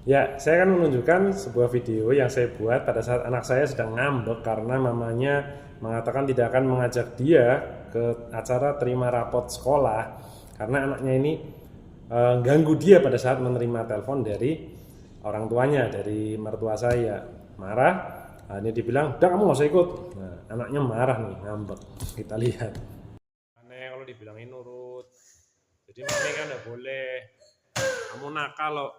Ya, saya akan menunjukkan sebuah video yang saya buat pada saat anak saya sedang ngambek karena mamanya mengatakan tidak akan mengajak dia ke acara terima rapot sekolah karena anaknya ini ganggu dia pada saat menerima telepon dari orang tuanya, dari mertua saya. Marah, ini dibilang, udah kamu nggak usah ikut. Nah, anaknya marah nih, ngambek. Kita lihat. Aneh kalau dibilangin nurut. Jadi mami kan nggak boleh. Kamu nakal loh.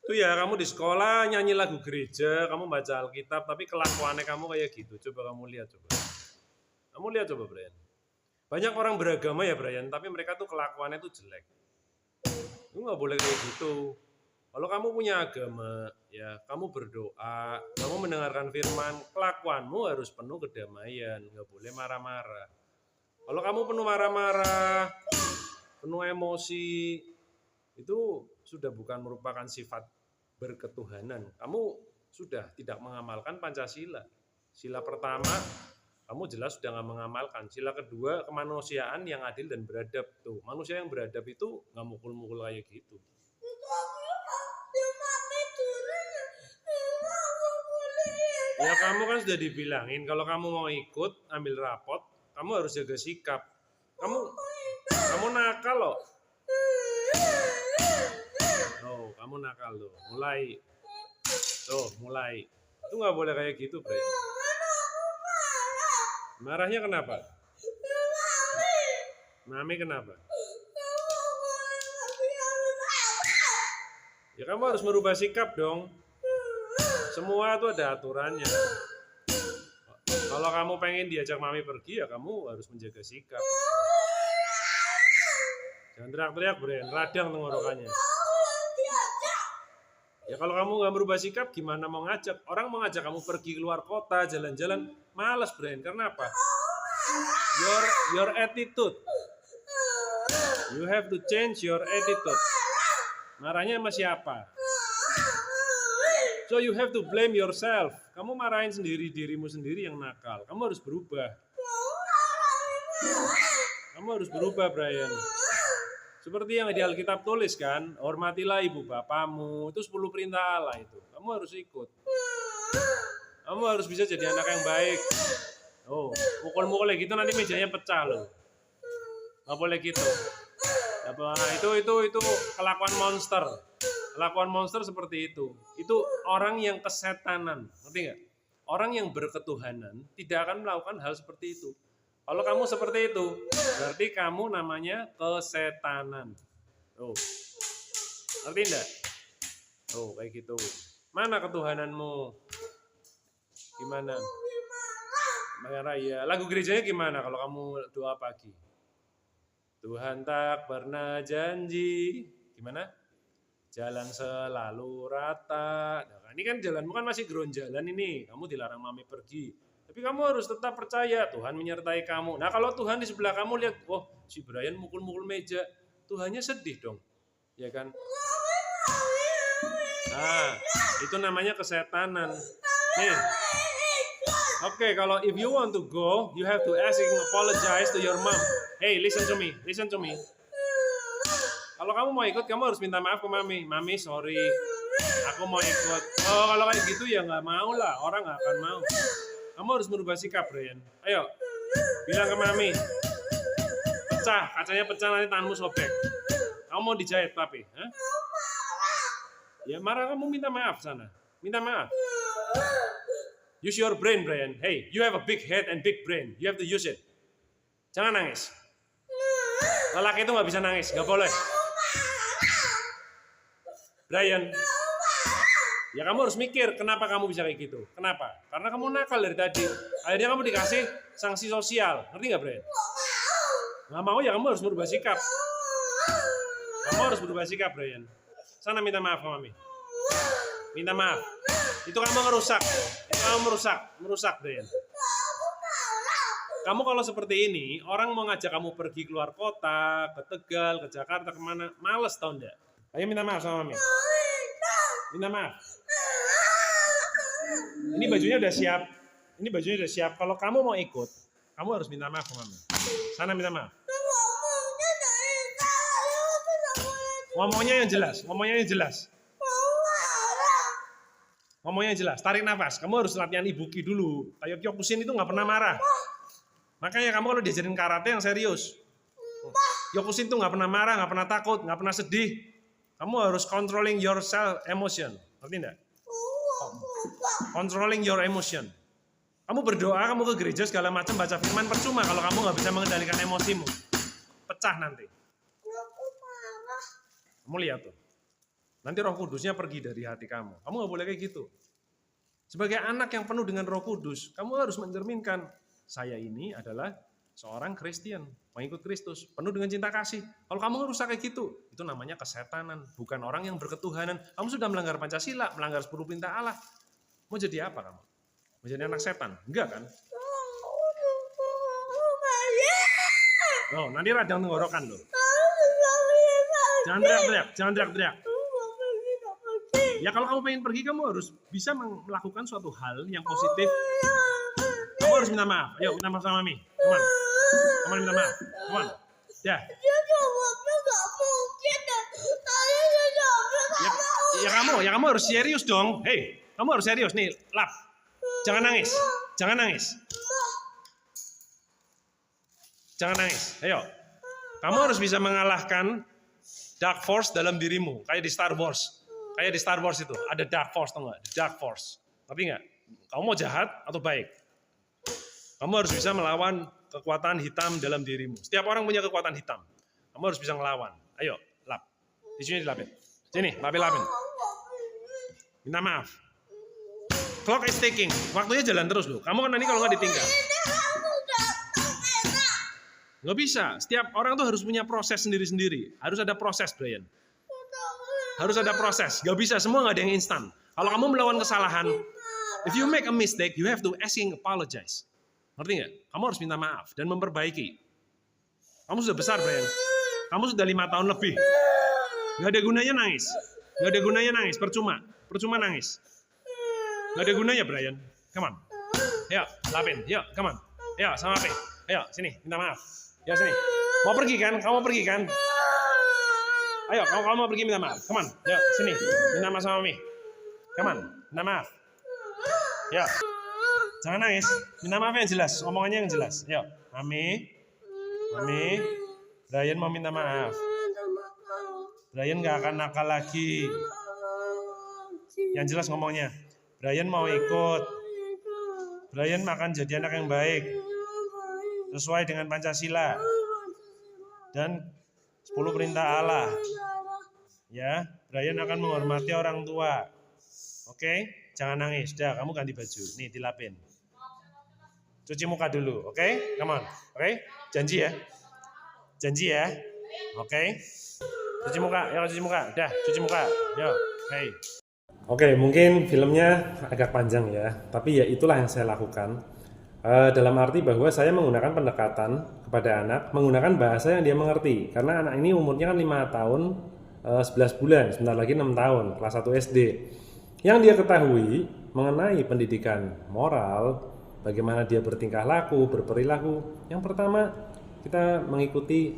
Itu ya kamu di sekolah nyanyi lagu gereja, kamu baca Alkitab, tapi kelakuannya kamu kayak gitu. Coba kamu lihat coba. Kamu lihat coba Brian. Banyak orang beragama ya Brian, tapi mereka tuh kelakuannya tuh jelek. Lu nggak boleh kayak gitu. Kalau kamu punya agama, ya kamu berdoa, kamu mendengarkan firman, kelakuanmu harus penuh kedamaian, nggak boleh marah-marah. Kalau kamu penuh marah-marah, penuh emosi, itu sudah bukan merupakan sifat berketuhanan. Kamu sudah tidak mengamalkan Pancasila. Sila pertama, kamu jelas sudah nggak mengamalkan. Sila kedua, kemanusiaan yang adil dan beradab. Tuh, manusia yang beradab itu nggak mukul-mukul kayak gitu. Ya kamu kan sudah dibilangin kalau kamu mau ikut ambil rapot, kamu harus jaga sikap. Kamu nakal loh. Oh, kamu nakal loh. Mulai. Itu nggak boleh kayak gitu, Bre. Marahnya kenapa? Mami kenapa? Ya kamu harus merubah sikap dong. Semua itu ada aturannya. Kalau kamu pengen diajak mami pergi, ya kamu harus menjaga sikap. Jangan teriak-teriak, Bren. Radang tenggorokannya. Ya kalau kamu nggak merubah sikap, gimana mau ngajak? Orang mau ngajak kamu pergi keluar kota, jalan-jalan, malas, Bren. Karena apa? Your attitude. You have to change your attitude. Marahnya sama siapa? So you have to blame yourself. Kamu marahin dirimu sendiri yang nakal. Kamu harus berubah. Kamu harus berubah, Brian. Seperti yang di Alkitab tulis kan, hormatilah ibu bapamu. Itu 10 perintah Allah itu. Kamu harus ikut. Kamu harus bisa jadi anak yang baik. Oh, mukul-mukul gitu nanti mejanya pecah loh. Gak boleh gitu. Nah, itu kelakuan monster. Kelakuan monster seperti itu. Itu orang yang kesetanan, ngerti nggak? Orang yang berketuhanan tidak akan melakukan hal seperti itu. Kalau kamu seperti itu, berarti kamu namanya kesetanan. Oh, ngerti enggak? Oh, kayak gitu. Mana ketuhananmu? Gimana? Bang Raya, lagu gerejanya gimana kalau kamu doa pagi? Tuhan tak pernah janji. Gimana? Jalan selalu rata. Nah, ini kan jalanmu kan masih geronjalan ini. Kamu dilarang mami pergi. Tapi kamu harus tetap percaya Tuhan menyertai kamu. Nah kalau Tuhan di sebelah kamu lihat, oh si Brian mukul-mukul meja, Tuhannya sedih dong, ya kan? Nah itu namanya kesetanan. Nih, oke, kalau if you want to go, you have to apologize to your mom. Hey, listen to me. Kalau kamu mau ikut, kamu harus minta maaf ke mami. Mami, sorry, aku mau ikut. Oh, kalau kayak gitu ya nggak mau lah, orang nggak akan mau. Kamu harus merubah sikap, Brian. Ayo, bilang ke mami. Kacanya pecah nanti tanganmu sobek. Kamu mau dijahit tapi, hah? Ya marah, kamu minta maaf sana. Minta maaf. Use your brain, Brian. Hey, you have a big head and big brain. You have to use it. Jangan nangis. Lelaki itu nggak bisa nangis, nggak boleh. Brian, ya kamu harus mikir kenapa kamu bisa kayak gitu. Kenapa? Karena kamu nakal dari tadi. Akhirnya kamu dikasih sanksi sosial. Ngerti nggak, Brian? Nggak mau ya kamu harus berubah sikap. Kamu harus berubah sikap, Brian. Sana minta maaf ke mami. Minta maaf. Itu kamu merusak. Merusak, Brian. Kamu kalau seperti ini, orang mau ngajak kamu pergi keluar kota, ke Tegal, ke Jakarta, kemana, males tau enggak? Ayo minta maaf sama mami. Minta maaf. Ini bajunya udah siap. Kalau kamu mau ikut, kamu harus minta maaf sama mami. Sana minta maaf. Ngomongnya yang jelas. Ngomongnya yang jelas. Tarik nafas. Kamu harus latihan ibuki dulu. Tayo Kyokushin itu nggak pernah marah. Makanya kamu kalau diajarin karate yang serius. Kyokushin itu nggak pernah marah, nggak pernah takut, nggak pernah sedih. Kamu harus controlling your self emotion. Ngerti enggak? Controlling your emotion. Kamu berdoa, kamu ke gereja segala macam, baca firman, percuma kalau kamu nggak bisa mengendalikan emosimu. Pecah nanti. Kamu lihat tuh. Nanti Roh Kudusnya pergi dari hati kamu. Kamu nggak boleh kayak gitu. Sebagai anak yang penuh dengan Roh Kudus, kamu harus mencerminkan, saya ini adalah seorang Kristen, pengikut Kristus, penuh dengan cinta kasih. Kalau kamu ngerusak kayak gitu, itu namanya kesetanan, bukan orang yang berketuhanan. Kamu sudah melanggar Pancasila, melanggar 10 perintah Allah. Mau jadi apa kamu? Mau jadi anak setan? Enggak kan? Oh, nanti radang tenggorokan loh. Jangan teriak. Ya kalau kamu pengen pergi, kamu harus bisa melakukan suatu hal yang positif. Kamu harus minta maaf. Ayo, minta maaf sama Mami. Come on. Kamu minta maaf. Come on. Ya. Ya kamu harus serius dong. Hei, kamu harus serius nih, Lap. Jangan nangis. Ayo. Kamu harus bisa mengalahkan Dark Force dalam dirimu, kayak di Star Wars. Kayak di Star Wars itu, ada Dark Force, tau nggak? Dark Force. Ngerti nggak? Kamu mau jahat atau baik? Kamu harus bisa melawan kekuatan hitam dalam dirimu. Setiap orang punya kekuatan hitam. Kamu harus bisa ngelawan. Ayo, lap. Tisunya dilapin. Sini, lapin. Minta maaf. Clock is ticking. Waktunya jalan terus loh. Kamu kan nanti kalau nggak ditinggal. Nggak bisa. Setiap orang tuh harus punya proses sendiri-sendiri. Harus ada proses, Brian. Harus ada proses. Nggak bisa, semua nggak ada yang instan. Kalau kamu melakukan kesalahan, if you make a mistake, you have to apologize. Ngerti nggak? Kamu harus minta maaf dan memperbaiki. Kamu sudah besar, Brian. Kamu sudah 5 tahun lebih. Nggak ada gunanya nangis. Percuma nangis. Nggak ada gunanya, Brian. Come on. Ayo, lapin. Yuk, come on. Ayo, sama Api. Ayo, sini, minta maaf. Ya, sini. Mau pergi kan? Kamu mau pergi kan? Ayo, kamu mau pergi minta maaf. Come on. Yuk, sini. Minta maaf sama Mami. Come on, minta maaf. Yuk. Jangan nangis. Minta maaf yang jelas. Omongannya yang jelas. Yuk, Mami. Brian mau minta maaf. Brian gak akan nakal lagi. Yang jelas ngomongnya. Brian mau ikut. Brian akan jadi anak yang baik. Sesuai dengan Pancasila. Dan 10 perintah Allah. Ya, Brian akan menghormati orang tua. Oke? Jangan nangis. Dah, kamu ganti baju. Nih, dilapin. Cuci muka dulu, oke? Come on. Oke? Janji ya? Oke? Cuci muka. Dah, cuci muka. Yo, hey. Oke, mungkin filmnya agak panjang ya, tapi ya itulah yang saya lakukan. Dalam arti bahwa saya menggunakan pendekatan kepada anak, menggunakan bahasa yang dia mengerti. Karena anak ini umurnya kan 5 tahun, 11 bulan, sebentar lagi 6 tahun, kelas 1 SD. Yang dia ketahui mengenai pendidikan moral, bagaimana dia bertingkah laku, berperilaku. Yang pertama, kita mengikuti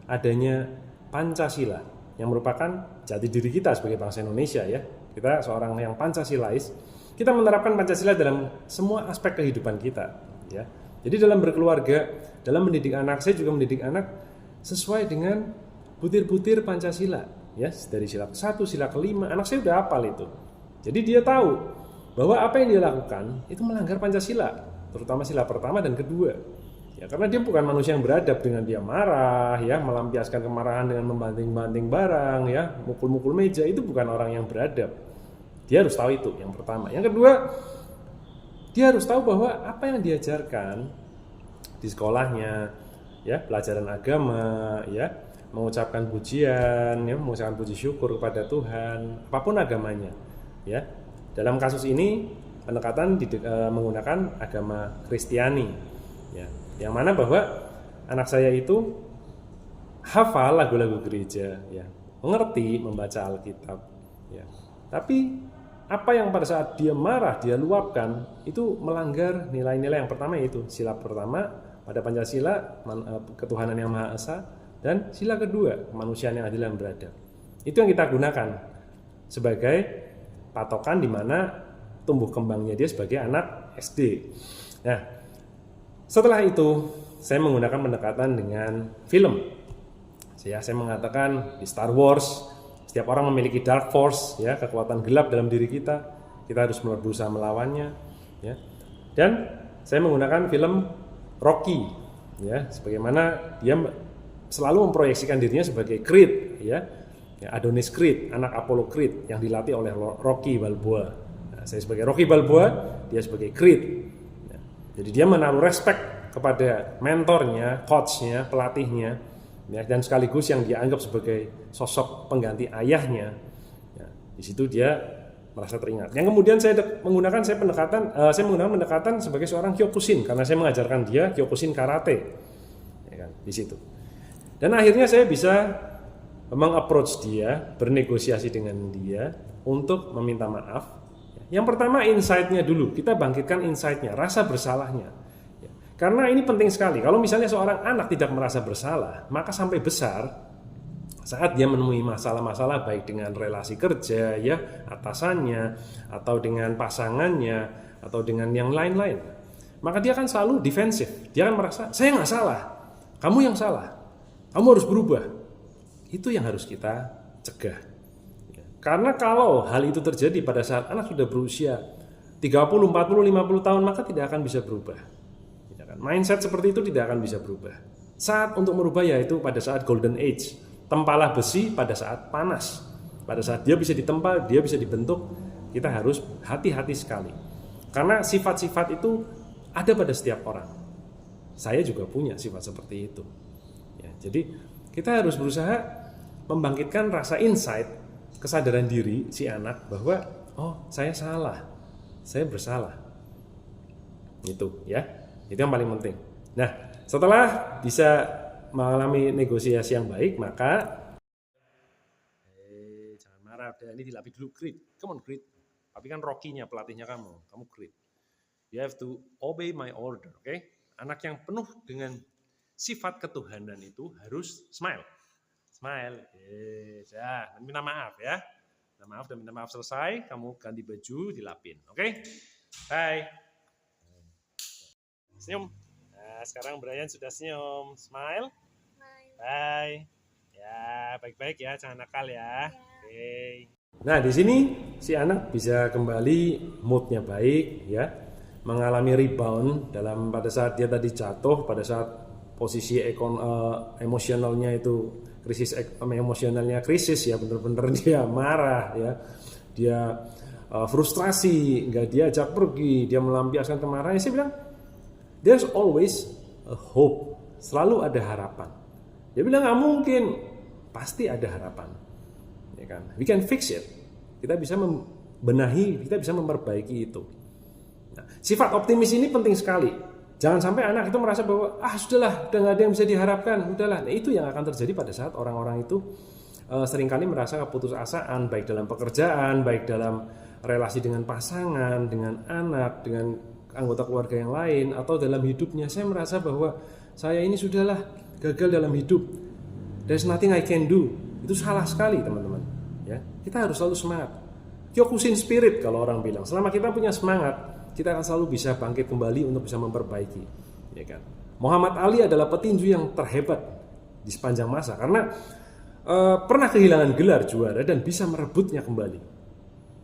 adanya Pancasila, yang merupakan jati diri kita sebagai bangsa Indonesia ya. Kita seorang yang Pancasilais, kita menerapkan Pancasila dalam semua aspek kehidupan kita ya. Jadi dalam berkeluarga, dalam mendidik anak, saya juga mendidik anak sesuai dengan butir-butir Pancasila ya, dari sila ke-1, sila ke-5, anak saya udah hafal itu. Jadi dia tahu bahwa apa yang dia lakukan itu melanggar Pancasila, terutama sila pertama dan kedua. Ya, karena dia bukan manusia yang beradab dengan dia marah ya, melampiaskan kemarahan dengan membanting-banting barang ya, mukul-mukul meja, itu bukan orang yang beradab. Dia harus tahu itu yang pertama. Yang kedua, dia harus tahu bahwa apa yang diajarkan di sekolahnya ya, pelajaran agama ya, mengucapkan pujian ya, mengucapkan puji syukur kepada Tuhan, apapun agamanya ya. Dalam kasus ini pendekatan menggunakan agama Kristiani ya, yang mana bahwa anak saya itu hafal lagu-lagu gereja ya, mengerti membaca Alkitab ya. Tapi apa yang pada saat dia marah dia luapkan itu melanggar nilai-nilai yang pertama, yaitu sila pertama pada Pancasila, ketuhanan yang Maha Esa, dan sila kedua kemanusiaan yang adil dan beradab. Itu yang kita gunakan sebagai patokan di mana tumbuh kembangnya dia sebagai anak SD. Nah, setelah itu saya menggunakan pendekatan dengan film. Saya mengatakan di Star Wars, setiap orang memiliki dark force, ya, kekuatan gelap dalam diri kita. Kita harus berusaha melawannya, ya. Dan saya menggunakan film Rocky, ya, sebagaimana dia selalu memproyeksikan dirinya sebagai Creed, ya, Adonis Creed, anak Apollo Creed yang dilatih oleh Rocky Balboa. Nah, saya sebagai Rocky Balboa, dia sebagai Creed. Ya. Jadi dia menaruh respect kepada mentornya, coachnya, pelatihnya, ya, dan sekaligus yang dia anggap sebagai sosok pengganti ayahnya. Ya, di situ dia merasa teringat. Yang kemudian saya menggunakan pendekatan sebagai seorang Kyokushin karena saya mengajarkan dia Kyokushin karate, ya kan, di situ. Dan akhirnya saya bisa meng-approach dia, bernegosiasi dengan dia untuk meminta maaf. Yang pertama insight-nya dulu, kita bangkitkan insight-nya, rasa bersalahnya. Karena ini penting sekali. Kalau misalnya seorang anak tidak merasa bersalah, maka sampai besar saat dia menemui masalah-masalah baik dengan relasi kerja, ya, atasannya, atau dengan pasangannya, atau dengan yang lain-lain, maka dia akan selalu defensif. Dia akan merasa, saya nggak salah, kamu yang salah, kamu harus berubah. Itu yang harus kita cegah. Karena kalau hal itu terjadi pada saat anak sudah berusia 30, 40, 50 tahun, maka tidak akan bisa berubah. Mindset seperti itu tidak akan bisa berubah. Saat untuk merubah yaitu pada saat golden age, tempalah besi pada saat panas. Pada saat dia bisa ditempa, dia bisa dibentuk, kita harus hati-hati sekali. Karena sifat-sifat itu ada pada setiap orang. Saya juga punya sifat seperti itu. Ya, jadi kita harus berusaha membangkitkan rasa insight, kesadaran diri si anak bahwa oh saya salah, saya bersalah. Itu ya. Itu yang paling penting. Nah, setelah bisa mengalami negosiasi yang baik, maka jangan marah, udah ini dilatih dulu, Creed. Come on, Creed. Tapi kan Rocky-nya, pelatihnya kamu Creed. You have to obey my order, oke? Okay? Anak yang penuh dengan sifat ketuhanan itu harus smile. Smile. Ya, minta maaf ya. Minta maaf dan minta maaf selesai, kamu ganti baju, dilapin, oke? Okay? Bye. Senyum. Nah, sekarang Brian sudah senyum. Smile. Bye. Ya, baik-baik ya, jangan nakal ya. Oke. Nah, di sini si anak bisa kembali moodnya baik ya, mengalami rebound pada saat dia tadi jatuh, pada saat posisi emosionalnya itu krisis emosionalnya krisis ya, benar-benar dia marah ya. Dia frustrasi, nggak diajak pergi, dia melampiaskan kemarahannya. Saya bilang there's always a hope. Selalu ada harapan. Dia bilang nggak mungkin. Pasti ada harapan. Ya kan? We can fix it. Kita bisa membenahi, kita bisa memperbaiki itu. Nah, sifat optimis ini penting sekali. Jangan sampai anak itu merasa bahwa sudahlah, udah nggak ada yang bisa diharapkan, udahlah. Nah, itu yang akan terjadi pada saat orang-orang itu seringkali merasa keputusasaan, baik dalam pekerjaan, baik dalam relasi dengan pasangan, dengan anak, dengan anggota keluarga yang lain, atau dalam hidupnya. Saya merasa bahwa saya ini sudahlah gagal dalam hidup, there's nothing I can do. Itu salah sekali teman-teman ya. Kita harus selalu semangat, Kyokushin spirit kalau orang bilang. Selama kita punya semangat, kita akan selalu bisa bangkit kembali untuk bisa memperbaiki, ya kan. Muhammad Ali adalah petinju yang terhebat di sepanjang masa karena pernah kehilangan gelar juara dan bisa merebutnya kembali.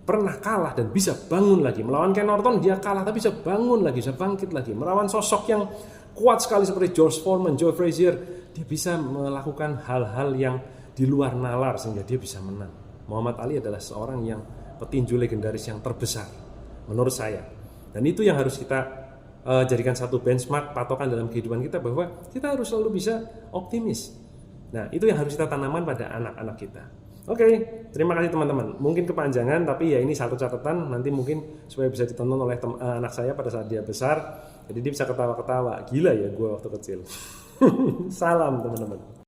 Pernah kalah dan bisa bangun lagi. Melawan Ken Norton dia kalah tapi bisa bangun lagi, bisa bangkit lagi. Melawan sosok yang kuat sekali seperti George Foreman, Joe Frazier, dia bisa melakukan hal-hal yang di luar nalar sehingga dia bisa menang. Muhammad Ali adalah seorang yang petinju legendaris yang terbesar menurut saya. Dan itu yang harus kita jadikan satu benchmark, patokan dalam kehidupan kita, bahwa kita harus selalu bisa optimis. Nah, itu yang harus kita tanamkan pada anak-anak kita. Oke, terima kasih teman-teman. Mungkin kepanjangan, tapi ya ini satu catatan. Nanti mungkin supaya bisa ditonton oleh anak saya pada saat dia besar. Jadi dia bisa ketawa-ketawa. Gila ya gue waktu kecil. Salam teman-teman.